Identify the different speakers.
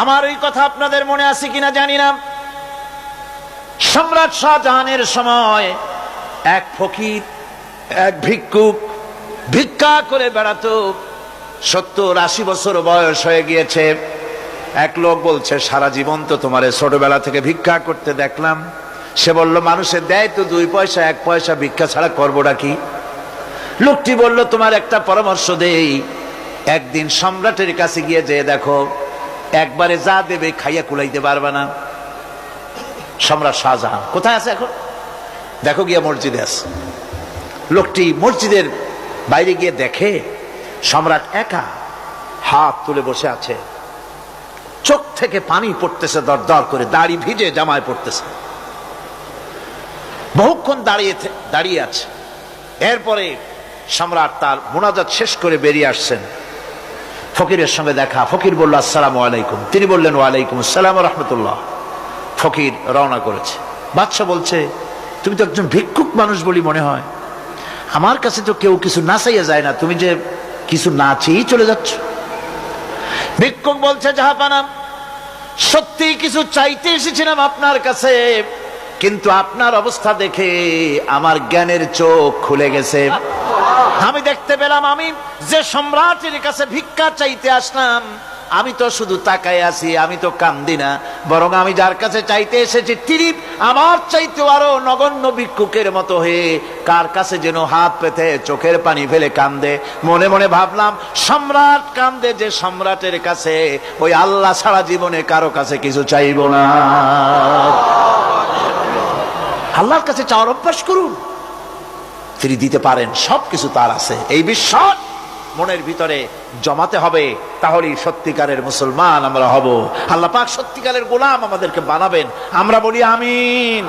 Speaker 1: আমার এই কথা আপনাদের মনে আছে কিনা জানি না, সম্রাট শাহজাহানের সময় এক ফকির, এক ভিক্ষুক ভিক্ষা করে বেড়াতো। 70-80 বছর বয়স হয়ে গিয়েছে। এক লোক বলছে, সারা জীবন তো তোমারে ছোটবেলা থেকে ভিক্ষা করতে দেখলাম। সে বলল, মানুষের দেয় তো 2 পয়সা 1 পয়সা, ভিক্ষা ছাড়া করবোটা কি? লোকটি বলল, তোমার একটা পরামর্শ দেই, একদিন সম্রাটের কাছে গিয়ে যে দেখো, একবারে যা দেবে খাইয়া কুলাইতে পারবে না। সম্রাট শাহজাহান কোথায় আছে এখন? দেখো গিয়া মসজিদে আছে। লোকটি মসজিদের বাইরে গিয়ে দেখে সম্রাট একা হাত তুলে বসে আছে, চোখ থেকে পানি পড়তেছে দর দর করে, দাড়ি ভিজে জামায় পড়তেছে। বহুক্ষণ দাঁড়িয়ে আছে। এরপরে সম্রাট তার মুনাজাত শেষ করে বেরিয়ে আসছেন। ফকিরের সঙ্গে দেখা। ফকির বলল, আসসালামু আলাইকুম। তিনি বললেন, ওয়ালাইকুম আসসালাম ওয়া রাহমাতুল্লাহ। ফকির রওনা করেছে। বাদশা বলছে, তুমি তো একজন ভিক্ষুক মানুষ বলি মনে হয়, আমার কাছে তো কেউ কিছু না চাইয়া যায় না, তুমি যে কিছু না চেয়েই চলে যাচ্ছ। ভিক্ষুক বলছে, জাহাপানা, সত্যি কিছু চাইতে এসেছিলাম আপনার কাছে, কিন্তু আপনার অবস্থা দেখে আমার জ্ঞানের চোখ খুলে গেছে। আমি দেখতে পেলাম, আমি যে সম্রাটের কাছে ভিক্ষা চাইতে আসলাম, আমি তো শুধু তাকায় আছি, আমি তো কান্দি না, বরং আমি যার কাছে চাইতে এসেছি তিনি আমার চাইতে আরো নগণ্য ভিক্ষুকের মতো হয়ে কার কাছে যেন হাত পেতে চোখের পানি ফেলে কান্দে। মনে মনে ভাবলাম, সম্রাট কান্দে যে সম্রাটের কাছে, ওই আল্লাহ ছাড়া জীবনে কারো কাছে কিছু চাইব না। আল্লাহর কাছে চাওয়ার অভ্যাস করুন, তিনি দিতে পারেন, সবকিছু তার আছে। এই বিশ্বাস মনের ভিতরে জমাতে হবে, তাহলেই সত্যিকারের মুসলমান আমরা হব। আল্লাহ পাক সত্যিকারের গোলাম আমাদেরকে বানাবেন। আমরা বলি আমিন।